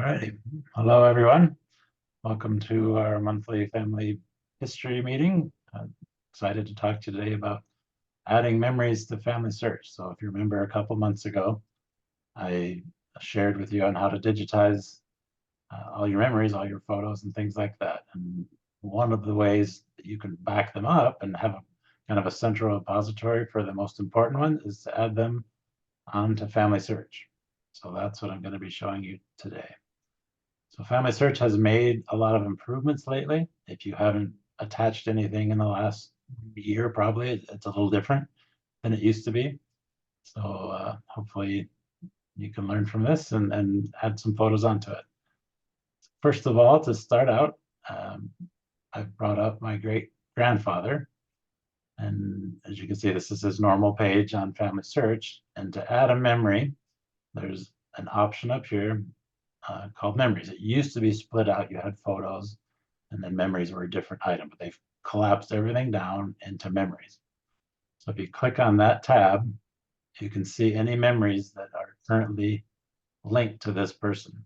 Alrighty. Hello, everyone. Welcome to our monthly family history meeting. Excited to talk to you today about adding memories to FamilySearch. So if you remember a couple months ago, I shared with you on how to digitize all your memories, all your photos and things like that. And one of the ways that you can back them up and have a kind of a central repository for the most important one is to add them onto FamilySearch. So that's what I'm going to be showing you today. So FamilySearch has made a lot of improvements lately. If you haven't attached anything in the last year, probably it's a little different than it used to be. So hopefully you can learn from this and add some photos onto it. First of all, to start out, I've brought up my great grandfather. And as you can see, this is his normal page on FamilySearch. And to add a memory, there's an option up here called memories. It used to be split out. You had photos and then memories were a different item, but they've collapsed everything down into memories. So if you click on that tab, you can see any memories that are currently linked to this person.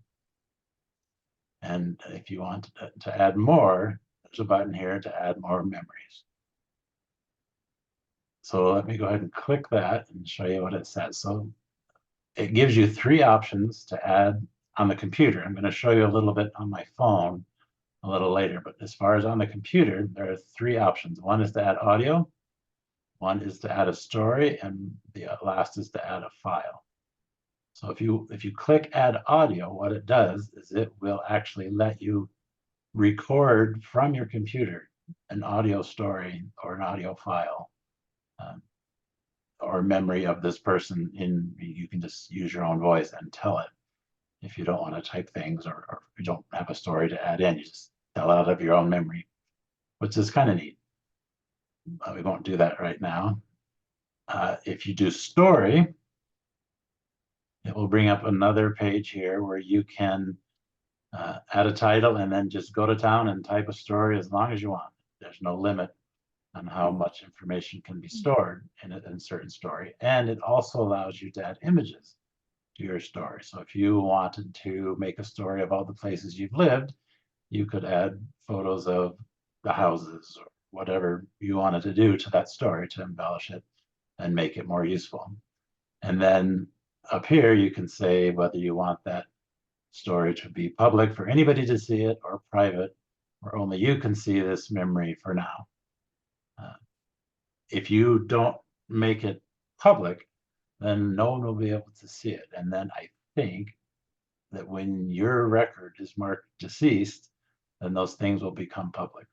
And if you want to add more, there's a button here to add more memories. So let me go ahead and click that and show you what it says. So it gives you three options to add on the computer. I'm going to show you a little bit on my phone a little later, but as far as on the computer, there are three options. One is to add audio, one is to add a story, and the last is to add a file. So if you click add audio, what it does is it will actually let you record from your computer an audio story or an audio file or memory of this person. You can just use your own voice and tell it. If you don't want to type things or you don't have a story to add in, you just tell out of your own memory, which is kind of neat. We won't do that right now. If you do story, it will bring up another page here where you can add a title and then just go to town and type a story as long as you want. There's no limit on how much information can be stored in a certain story. And it also allows you to add images to your story. So if you wanted to make a story of all the places you've lived, you could add photos of the houses or whatever you wanted to do to that story to embellish it and make it more useful. And then up here, you can say whether you want that story to be public for anybody to see it or private, or only you can see this memory for now. If you don't make it public, then no one will be able to see it. And then I think that when your record is marked deceased, then those things will become public.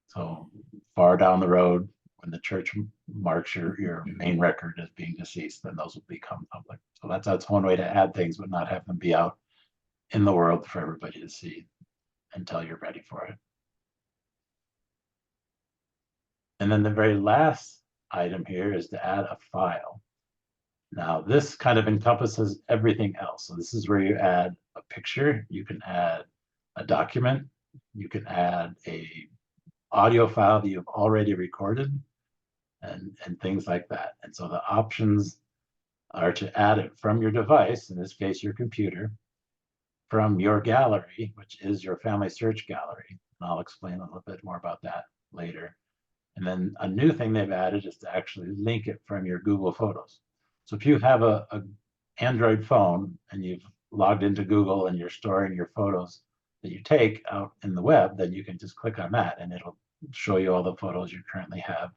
So far down the road, when the church marks your main record as being deceased, then those will become public. So that's one way to add things, but not have them be out in the world for everybody to see until you're ready for it. And then the very last item here is to add a file. Now this kind of encompasses everything else. So this is where you add a picture, you can add a document, you can add a audio file that you've already recorded and things like that. And so the options are to add it from your device, in this case your computer, from your gallery, which is your FamilySearch gallery. And I'll explain a little bit more about that later. And then a new thing they've added is to actually link it from your Google Photos. So if you have a Android phone and you've logged into Google and you're storing your photos that you take out in the web, then you can just click on that and it'll show you all the photos you currently have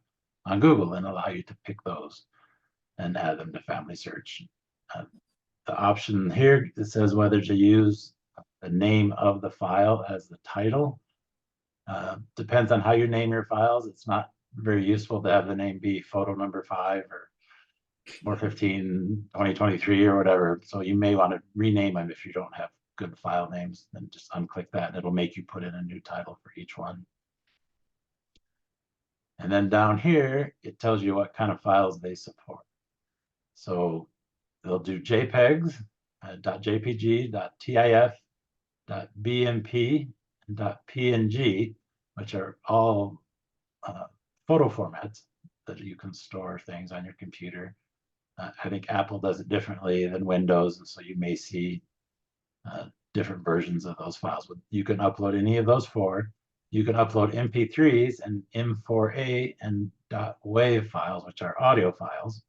on Google and allow you to pick those and add them to FamilySearch. The option here, it says whether to use the name of the file as the title. Depends on how you name your files. It's not very useful to have the name be photo number 5 or 415 2023 or whatever. So you may want to rename them if you don't have good file names. Then just unclick that and it'll make you put in a new title for each one. And then down here, it tells you what kind of files they support. So they'll do JPEGs, .jpg, .tif, .bmp, and .png, which are all photo formats that you can store things on your computer. I think Apple does it differently than Windows, and so you may see different versions of those files. You can upload any of those four. You can upload MP3s and M4A and .wav files, which are audio files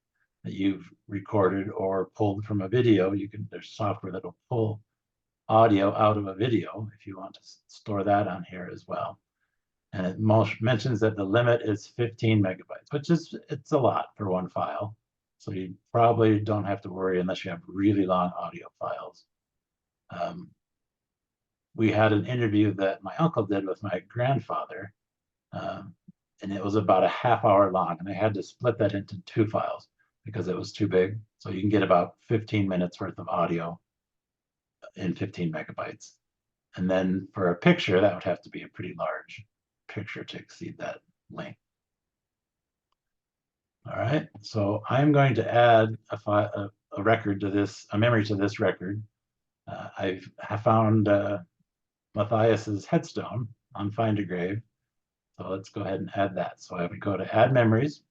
that you've recorded or pulled from a video. There's software that'll pull audio out of a video if you want to store that on here as well. And it mentions that the limit is 15 megabytes, which it's a lot for one file. So you probably don't have to worry unless you have really long audio files. We had an interview that my uncle did with my grandfather, and it was about a half-hour long, and I had to split that into two files because it was too big. So you can get about 15 minutes worth of audio in 15 megabytes. And then for a picture, that would have to be a pretty large picture to exceed that length. All right, so I'm going to add a record to this, a memory to this record. I found Matthias's headstone on Find a Grave. So let's go ahead and add that. So I would go to Add Memories.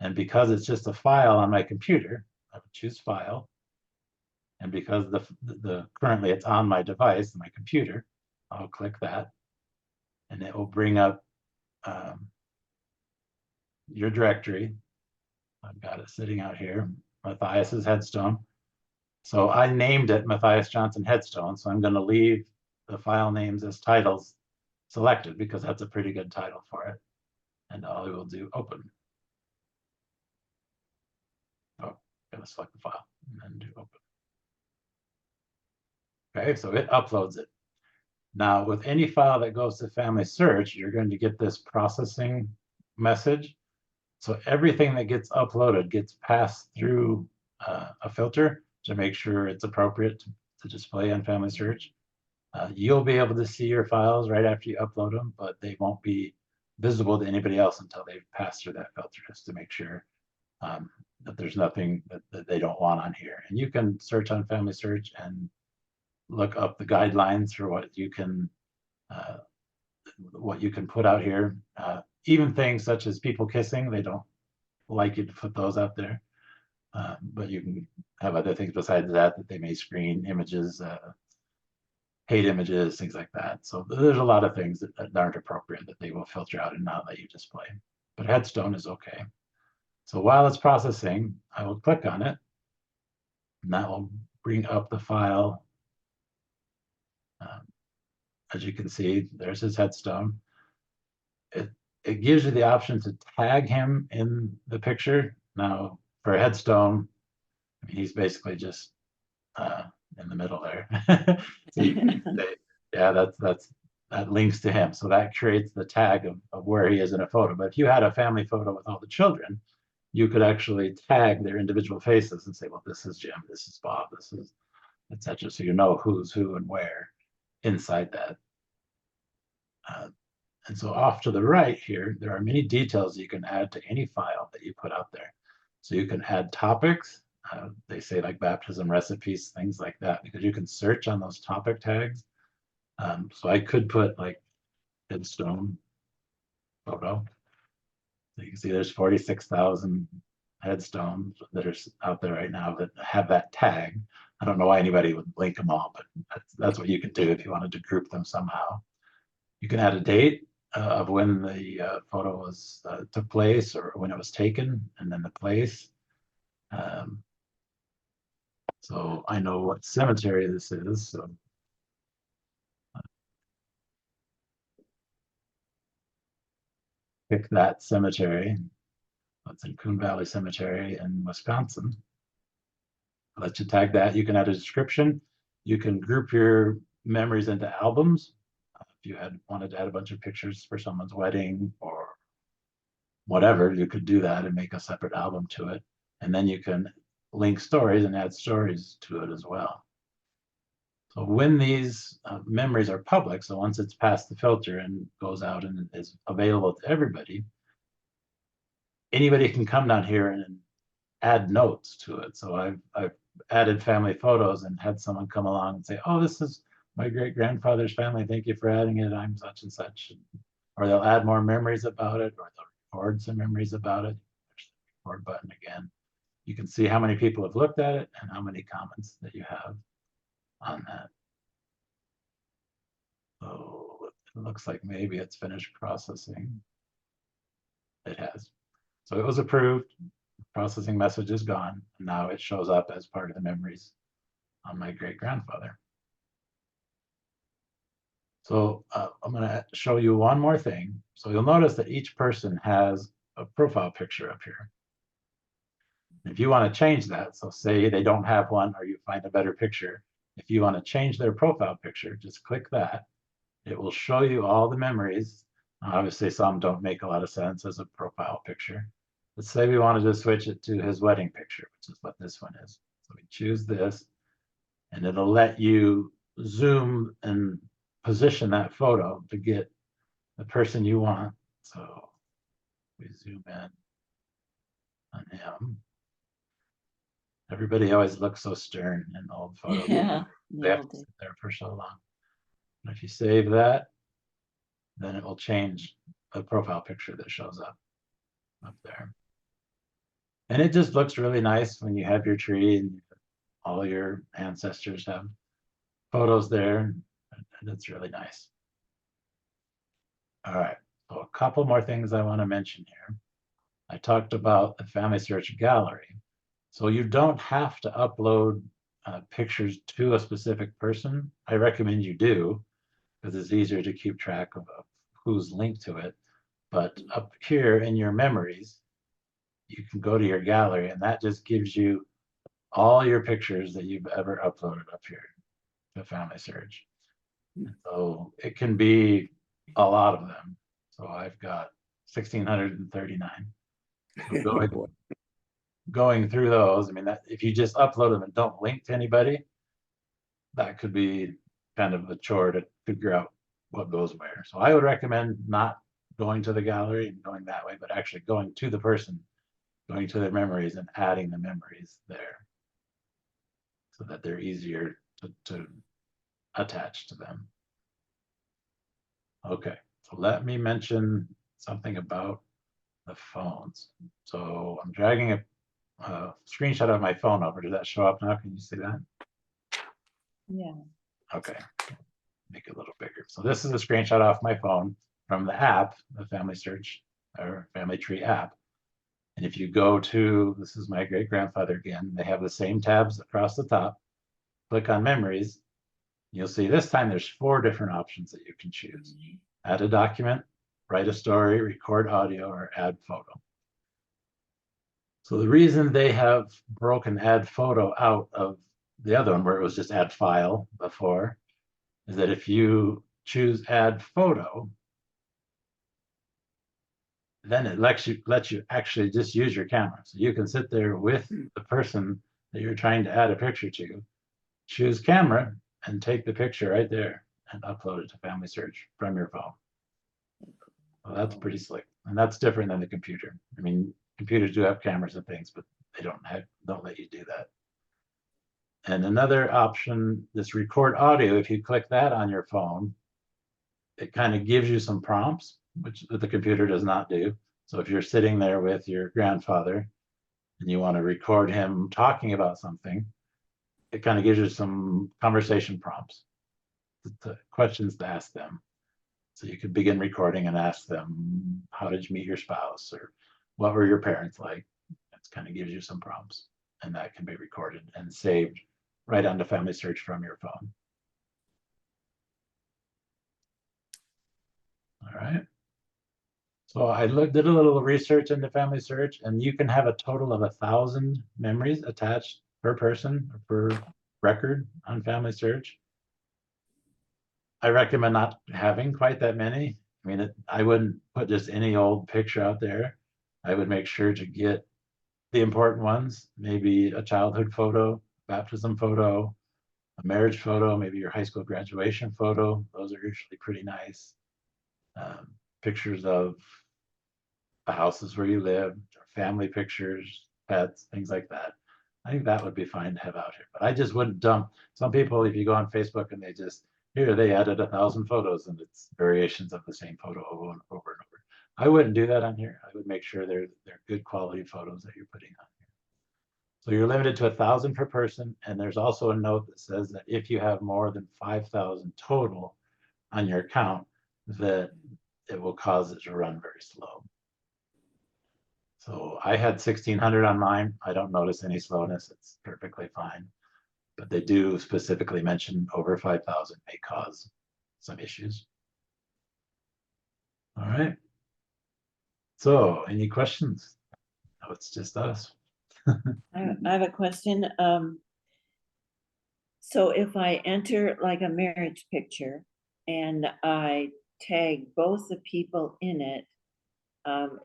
And because it's just a file on my computer, I would choose File. And because currently it's on my device, my computer, I'll click that. And it will bring up your directory. I've got it sitting out here, Matthias's headstone. So I named it Matthias Johnson Headstone. So I'm going to leave the file names as titles selected because that's a pretty good title for it. And I will do open. Oh, I'm going to select the file and then do open. Okay, so it uploads it. Now, with any file that goes to FamilySearch, you're going to get this processing message. So everything that gets uploaded gets passed through a filter to make sure it's appropriate to display on FamilySearch. You'll be able to see your files right after you upload them, but they won't be visible to anybody else until they've passed through that filter, just to make sure that there's nothing that they don't want on here. And you can search on FamilySearch and look up the guidelines for what you can put out here. Even things such as people kissing, they don't like you to put those out there. But you can have other things besides that they may screen images, hate images, things like that. So there's a lot of things that aren't appropriate that they will filter out and not let you display. But headstone is okay. So while it's processing, I will click on it, and that will bring up the file. As you can see, there's his headstone. It gives you the option to tag him in the picture. Now, for a headstone, I mean, he's basically just in the middle there. So you can say, yeah, that links to him. So that creates the tag of where he is in a photo. But if you had a family photo with all the children, you could actually tag their individual faces and say, well, this is Jim, this is Bob, this is etc. So you know who's who and where inside that. And so off to the right here, there are many details you can add to any file that you put out there. So you can add topics. They say like baptism recipes, things like that, because you can search on those topic tags. So I could put like headstone photo. So you can see there's 46,000 headstones that are out there right now that have that tag. I don't know why anybody would link them all, but that's what you can do if you wanted to group them somehow. You can add a date of when the photo was took place or when it was taken, and then the place. So I know what cemetery this is. So pick that cemetery. It's in Coon Valley Cemetery in Wisconsin. I'll let you tag that. You can add a description. You can group your memories into albums. If you wanted to add a bunch of pictures for someone's wedding or whatever, you could do that and make a separate album to it. And then you can link stories and add stories to it as well. So when these memories are public, so once it's past the filter and goes out and is available to everybody, anybody can come down here and add notes to it. So I've added family photos and had someone come along and say, oh, this is my great-grandfather's family. Thank you for adding it. I'm such and such. Or they'll add more memories about it, or they'll record some memories about it. There's the record button again. You can see how many people have looked at it and how many comments that you have on that. So it looks like maybe it's finished processing. It has. So it was approved. Processing message is gone. And now it shows up as part of the memories on my great grandfather. So I'm going to show you one more thing. So you'll notice that each person has a profile picture up here. If you want to change that, so say they don't have one or you find a better picture, if you want to change their profile picture, just click that. It will show you all the memories. Obviously, some don't make a lot of sense as a profile picture. Let's say we wanted to switch it to his wedding picture, which is what this one is. So we choose this, and it'll let you zoom and position that photo to get the person you want. So we zoom in on him. Everybody always looks so stern in old photos. Yeah, They have to sit there for so long. And if you save that, then it will change the profile picture that shows up there. And it just looks really nice when you have your tree and all your ancestors have photos there, and it's really nice. All right, so a couple more things I want to mention here. I talked about the FamilySearch gallery. So you don't have to upload pictures to a specific person. I recommend you do, because it's easier to keep track of who's linked to it. But up here in your memories, you can go to your gallery, and that just gives you all your pictures that you've ever uploaded up here to FamilySearch. So it can be a lot of them. So I've got 1,639. So going through those, I mean, that if you just upload them and don't link to anybody, that could be kind of a chore to figure out what goes where. So I would recommend not going to the gallery and going that way, but actually going to the person, going to their memories and adding the memories there so that they're easier to attach to them. Okay, so let me mention something about the phones. So I'm dragging a screenshot of my phone over. Does that show up now? Can you see that? Yeah. Okay, make it a little bigger. So this is a screenshot off my phone from the app, the FamilySearch or Family Tree app. And if you go to, this is my great grandfather again, they have the same tabs across the top. Click on memories. You'll see this time there's 4 different options that you can choose. Add a document, write a story, record audio, or add photo. So the reason they have broken add photo out of the other one where it was just add file before is that if you choose add photo, then it lets you actually just use your camera. So you can sit there with the person that you're trying to add a picture to, choose camera, and take the picture right there and upload it to FamilySearch from your phone. Well, that's pretty slick, and that's different than the computer. I mean, computers do have cameras and things, but they don't let you do that. And another option, this record audio, if you click that on your phone, it kind of gives you some prompts, which the computer does not do. So if you're sitting there with your grandfather and you want to record him talking about something, it kind of gives you some conversation prompts, questions to ask them. So you could begin recording and ask them, how did you meet your spouse? Or what were your parents like? It kind of gives you some prompts, and that can be recorded and saved right onto FamilySearch from your phone. All right. So I did a little research into FamilySearch, and you can have a total of 1,000 memories attached per person or per record on FamilySearch. I recommend not having quite that many. I mean, I wouldn't put just any old picture out there. I would make sure to get the important ones, maybe a childhood photo, baptism photo, a marriage photo, maybe your high school graduation photo. Those are usually pretty nice. Pictures of the houses where you lived, family pictures, pets, things like that. I think that would be fine to have out here. But I just wouldn't dump. Some people, if you go on Facebook and they added 1,000 photos and it's variations of the same photo over and over and over. I wouldn't do that on here. I would make sure they're good quality photos that you're putting on here. So you're limited to 1,000 per person. And there's also a note that says that if you have more than 5,000 total, on your account that it will cause it to run very slow. So I had 1600 on mine. I don't notice any slowness. It's perfectly fine. But they do specifically mention over 5,000 may cause some issues. All right. So any questions? No, it's just us. I have a question. So if I enter like a marriage picture and I tag both the people in it,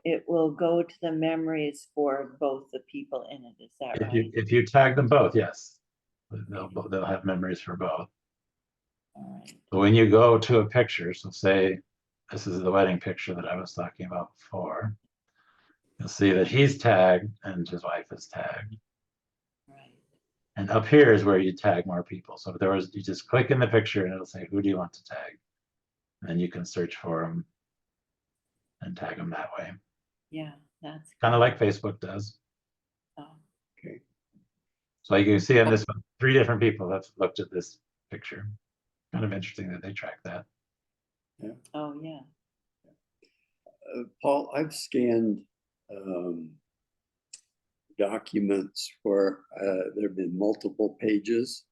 it will go to the memories for both the people in it. Is that right? If you tag them both, yes, they'll have memories for both. All right. So when you go to a picture, so say this is the wedding picture that I was talking about before, you'll see that he's tagged and his wife is tagged. Right. And up here is where you tag more people. So if there was, you just click in the picture and it'll say, who do you want to tag? And then you can search for them and tag them that way. Yeah, that's Kind of like Facebook does. oh, Okay. So you can see on this one, 3 different people have looked at this picture. Kind of interesting that they track that. oh yeah. Paul, I've scanned documents where there have been multiple pages,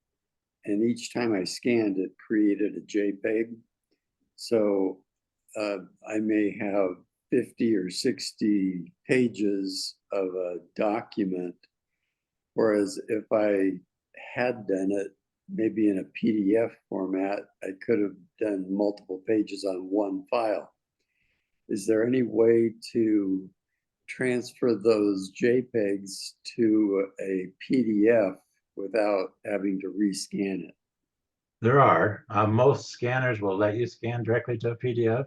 and each time I scanned, it created a JPEG. So I may have 50 or 60 pages of a document, whereas if I had done it maybe in a PDF format, I could have done multiple pages on one file. Is there any way to transfer those JPEGs to a PDF without having to rescan it? There are. Most scanners will let you scan directly to a PDF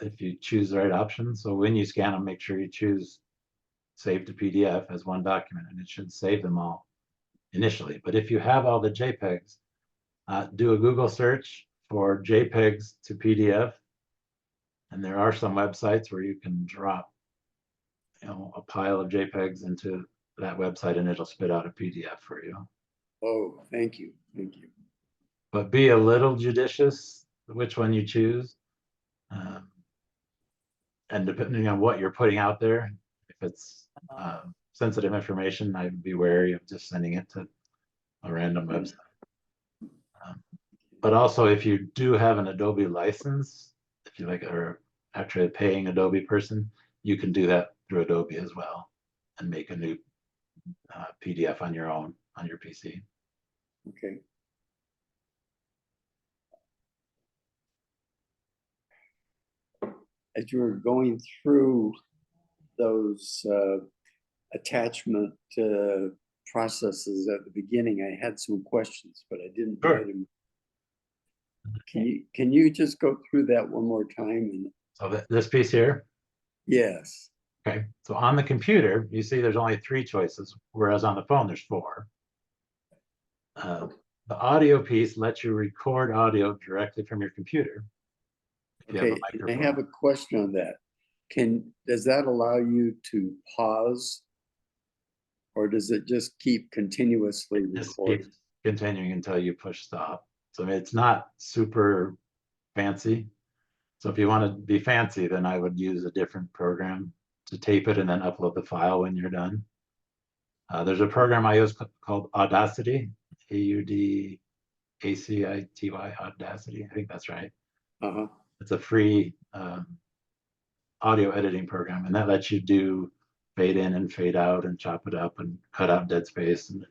if you choose the right option. So when you scan them, make sure you choose Save to PDF as one document, and it should save them all initially. But if you have all the JPEGs, do a Google search for JPEGs to PDF. And there are some websites where you can drop a pile of JPEGs into that website and it'll spit out a PDF for you. Oh, thank you. Thank you. But be a little judicious which one you choose. And depending on what you're putting out there, if it's sensitive information, I'd be wary of just sending it to a random website. But also, if you do have an Adobe license, if you like, or actually a paying Adobe person, you can do that through Adobe as well and make a new PDF on your own, on your PC. Okay. As you were going through those attachment processes at the beginning, I had some questions, but I didn't Sure. write them. Can you just go through that one more time? And So this piece here, yes. okay. So on the computer, you see there's only 3 choices, whereas on the phone there's 4. The audio piece lets you record audio directly from your computer. Okay, I have a question on that. Does that allow you to pause, or does it just keep continuously recording? Continuing until you push stop. So it's not super fancy. So if you want to be fancy, then I would use a different program to tape it and then upload the file when you're done. There's a program I use called Audacity, Audacity, Audacity. I think that's right. Uh-huh. It's a free audio editing program, and that lets you do fade in and fade out and chop it up and cut out dead space. And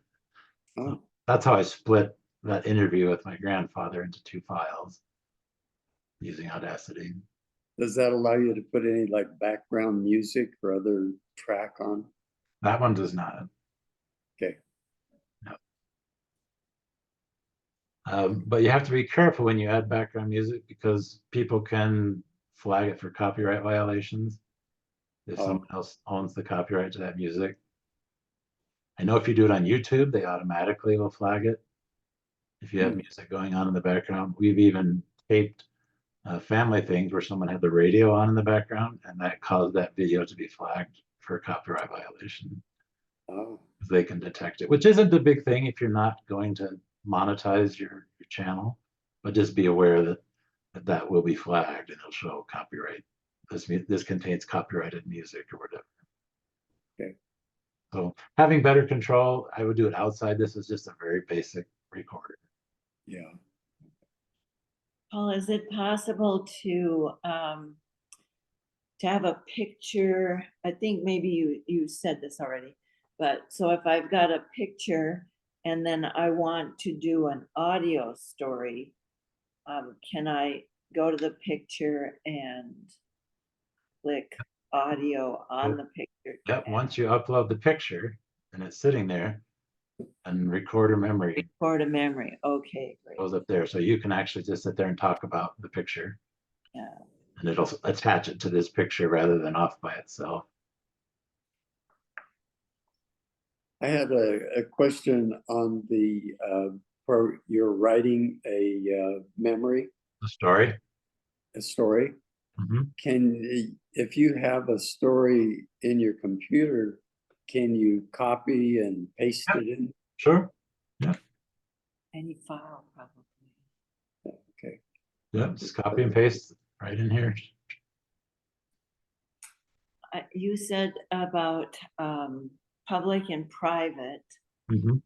that's how I split that interview with my grandfather into 2 files using Audacity. Does that allow you to put any like background music or other track on? That one does not. Okay. No. But you have to be careful when you add background music because people can flag it for copyright violations if someone else owns the copyright to that music. I know if you do it on YouTube, they automatically will flag it if you have music going on in the background. We've even taped family things where someone had the radio on in the background, and that caused that video to be flagged for a copyright violation. They can detect it, which isn't a big thing if you're not going to monetize your channel, but just be aware that that will be flagged and it'll show copyright. This contains copyrighted music or whatever. Okay. So having better control, I would do it outside. This is just a very basic recorder. Yeah. Paul, is it possible to have a picture? I think maybe you said this already, but so if I've got a picture and then I want to do an audio story, can I go to the picture and click audio on the picture? Yep, once you upload the picture and it's sitting there, and recorder memory Record a memory. Okay, great. goes up there. So you can actually just sit there and talk about the picture. Yeah. And it'll attach it to this picture rather than off by itself. I had a question on the, for you're writing a memory, The story. a story. Mhm. If you have a story in your computer, can you copy and paste it in? Sure. Any file, probably. Okay. Yeah, just copy and paste right in here. You said about public and private. Mhm.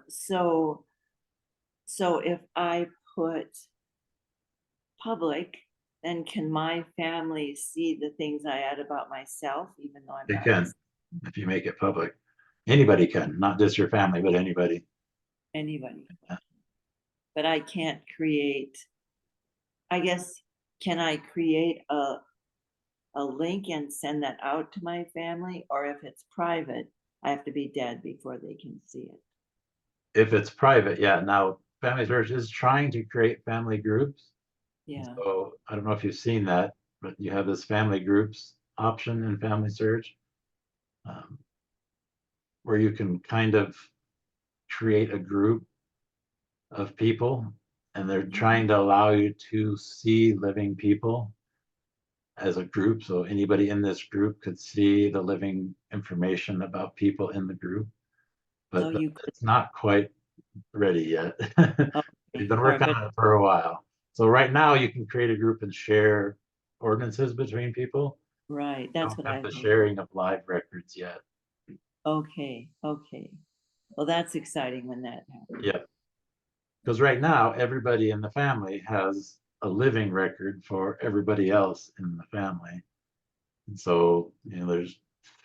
So if I put public, then can my family see the things I add about myself, even though I'm They not can, if you make it public. Anybody can, not just your family, but anybody. anybody? Yeah. But I can't create, I guess, can I create a link and send that out to my family? Or if it's private, I have to be dead before they can see it. If it's private, yeah. Now, FamilySearch is trying to create family groups. Yeah. So I don't know if you've seen that, but you have this family groups option in FamilySearch, where you can kind of create a group of people, and they're trying to allow you to see living people as a group. So anybody in this group could see the living information about people in the group, So but you could, it's not quite ready yet. We've been or if working it, on it for a while. So right now you can create a group and share ordinances between people. right, You that's don't what I have the think. sharing of live records yet. Okay, okay. Well, that's exciting when that happens. Yeah. Because right now, everybody in the family has a living record for everybody else in the family. And so, there's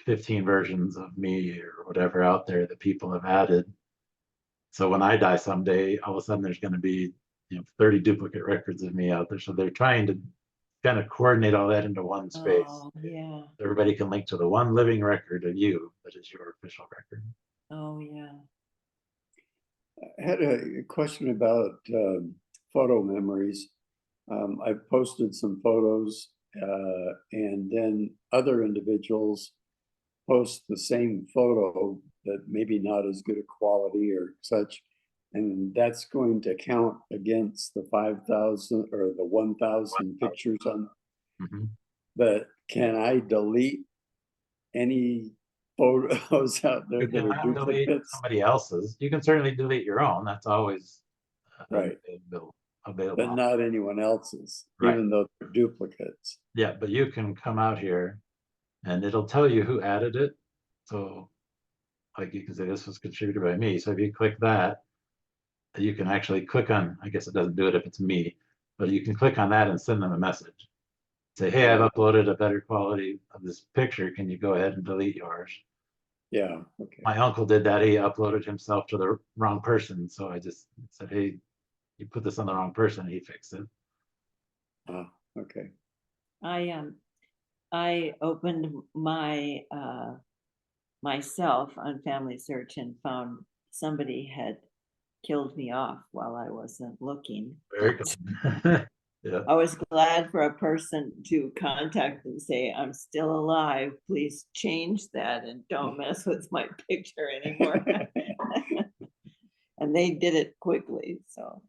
15 versions of me or whatever out there that people have added. So when I die someday, all of a sudden there's going to be 30 duplicate records of me out there. So they're trying to kind of coordinate all that into one space. Oh, yeah. Everybody can link to the one living record of you that is your official record. Oh, yeah. I had a question about photo memories. I've posted some photos and then other individuals post the same photo, but maybe not as good a quality or such. And that's going to count against the 5,000 or the 1,000 pictures on. Mm-hmm. But can I delete any photos out there that are delete duplicates? somebody else's. You can certainly delete your own. That's always Right. available. But not anyone else's, Right. even though they're duplicates. Yeah, but you can come out here and it'll tell you who added it. So like you can say this was contributed by me. So if you click that, you can actually click on, I guess it doesn't do it if it's me, but you can click on that and send them a message. Say, hey, I've uploaded a better quality of this picture. Can you go ahead and delete yours? Yeah, okay. My uncle did that. He uploaded himself to the wrong person. So I just said, hey, you put this on the wrong person. He fixed it. Okay. I opened my myself on FamilySearch and found somebody had killed me off while I wasn't looking. Very good. Yeah. I was glad for a person to contact and say, I'm still alive. Please change that and don't mess with my picture anymore. And they did it quickly. So,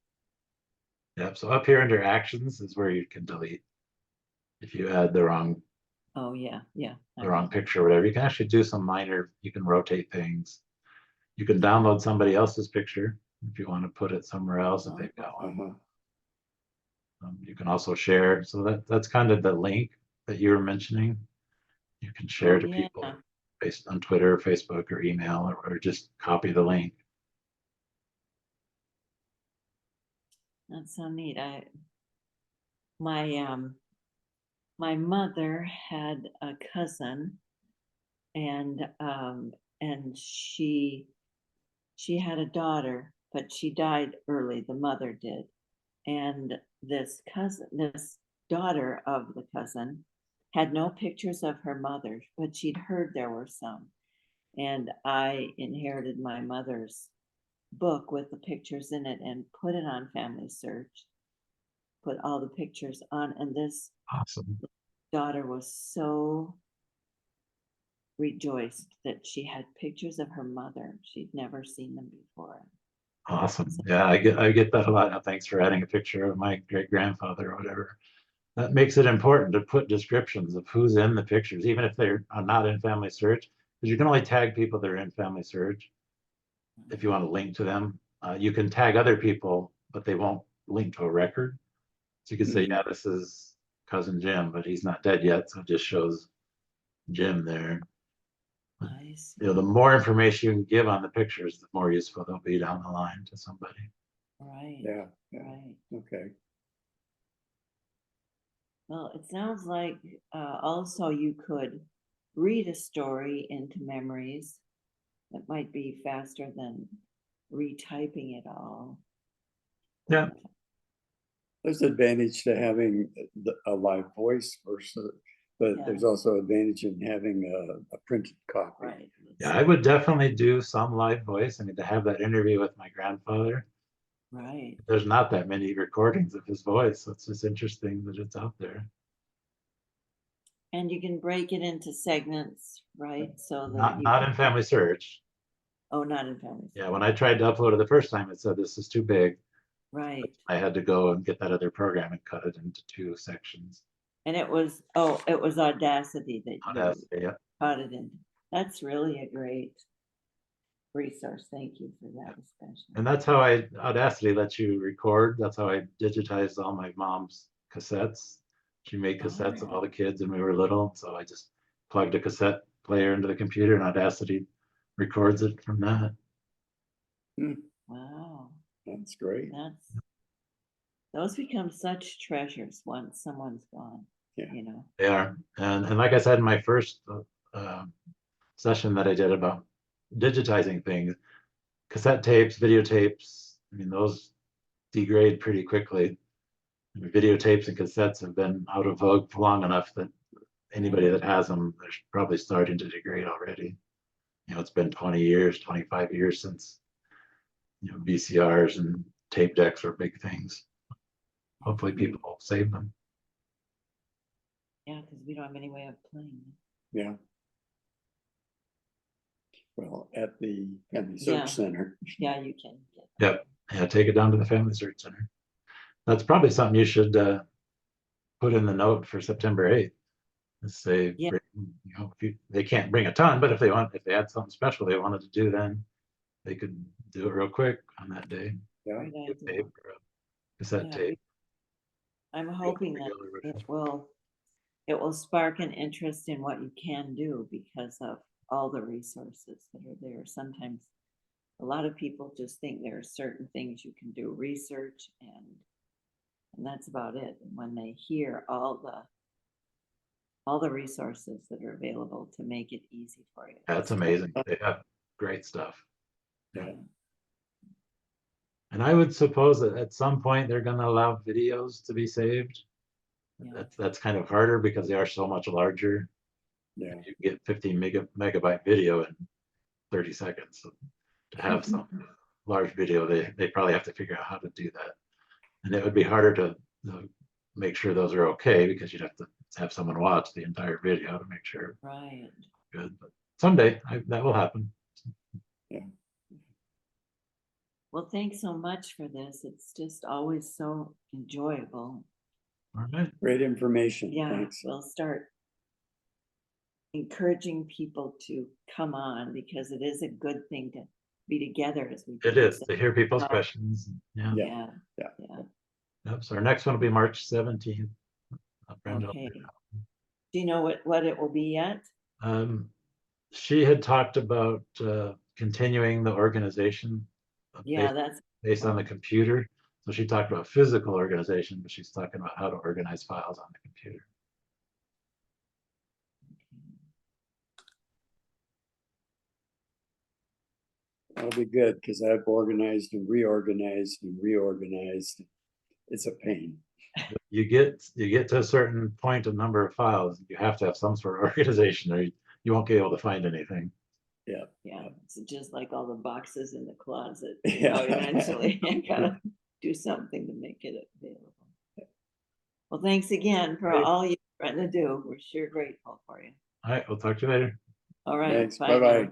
Yep. So up here under actions is where you can delete if you add the wrong oh, yeah, yeah. the wrong picture or whatever. You can actually do some minor, you can rotate things. You can download somebody else's picture if you want to put it somewhere else if they've got one. You can also share. So that's kind of the link that you were mentioning. You can share to Yeah. people based on Twitter, Facebook, or email, or just copy the link. That's so neat. My my mother had a cousin, and she had a daughter, but she died early. The mother did, and this daughter of the cousin, had no pictures of her mother, but she'd heard there were some, and I inherited my mother's book with the pictures in it and put it on FamilySearch, put all the pictures on, and this Awesome. daughter was so rejoiced that she had pictures of her mother. She'd never seen them before. Awesome. Yeah, I get that a lot. Thanks for adding a picture of my great grandfather or whatever. That makes it important to put descriptions of who's in the pictures, even if they're not in FamilySearch, because you can only tag people that are in FamilySearch. If you want to link to them, you can tag other people, but they won't link to a record. So you can say, yeah, this is cousin Jim, but he's not dead yet, so it just shows Jim there. I see. You know, the more information you can give on the pictures, the more useful they'll be down the line to somebody. Right. Yeah, yeah, Right. okay. Well, it sounds like also you could read a story into memories. That might be faster than retyping it all. Yeah. There's advantage to having a live voice versus, but Yeah. there's also advantage in having a printed copy. Right. Yeah, I would definitely do some live voice. I mean, to have that interview with my grandfather, Right. there's not that many recordings of his voice, so it's just interesting that it's out there. And you can break it into segments, right? So that Not you not can, in FamilySearch. oh, not in families. Yeah, when I tried to upload it the first time, it said this is too big. Right. I had to go and get that other program and cut it into 2 sections. And it was Audacity that Audacity, yeah. cut it in. That's really a great resource. Thank you for that, especially. And that's how Audacity lets you record. That's how I digitized all my mom's cassettes. She made cassettes of all the kids when we were little. So I just plugged a cassette player into the computer and Audacity records it from that. Wow. That's great. Those become such treasures once someone's gone. Yeah. You know. They are. And like I said in my first session that I did about digitizing things, cassette tapes, videotapes, I mean, those degrade pretty quickly. I mean, videotapes and cassettes have been out of vogue for long enough that anybody that has them, they're probably starting to degrade already. You know, it's been 20 years, 25 years since, you know, VCRs and tape decks were big things. Hopefully people will save them. Yeah, because we don't have any way of playing them. Yeah. Well, at the FamilySearch Yeah. Center. Yeah, you can get them. Yep. Yeah, take it down to the FamilySearch Center. That's probably something you should put in the note for September 8th. Let's say, Yeah. you know, they can't bring a ton, but if they had something special they wanted to do, then they could do it real quick on that day. Yeah. Great idea. Tape or a cassette Yeah, tape. I'm hoping that it will spark an interest in what you can do because of all the resources that are there. Sometimes a lot of people just think there are certain things you can do research and that's about it. And when they hear all the resources that are available to make it easy for you. That's amazing. They have great stuff. Yeah. And I would suppose that at some point they're going to allow videos to be saved. Yeah. That's kind of harder because they are so much larger. Yeah. You get 15 megabyte video in 30 seconds. So to have some large video, they probably have to figure out how to do that. And it would be harder to make sure those are okay because you'd have to have someone watch the entire video to make sure Right. it's good. But someday that will happen. Yeah. Well, thanks so much for this. It's just always so enjoyable. All right. Great information. Yeah, Thanks. we'll start encouraging people to come on because it is a good thing to be together as we It is to hear people's questions. Yeah. Yeah. Yeah. Yeah. Yep, so our next one will be March 17th. Okay. Do you know what it will be yet? She had talked about continuing the organization Yeah, that's, based on the computer. So she talked about physical organization, but she's talking about how to organize files on the computer. That'll be good because I've organized and reorganized and reorganized. It's a pain. You get to a certain point of number of files, you have to have some sort of organization, or you won't be able to find anything. Yeah. yeah, it's just like all the boxes in the closet. Yeah. Eventually, I gotta do something to make it available. Well, thanks again for Great. all you're trying to do. We're sure grateful for you. All right, we'll talk to you later. All right. Thanks. bye now. Bye-bye.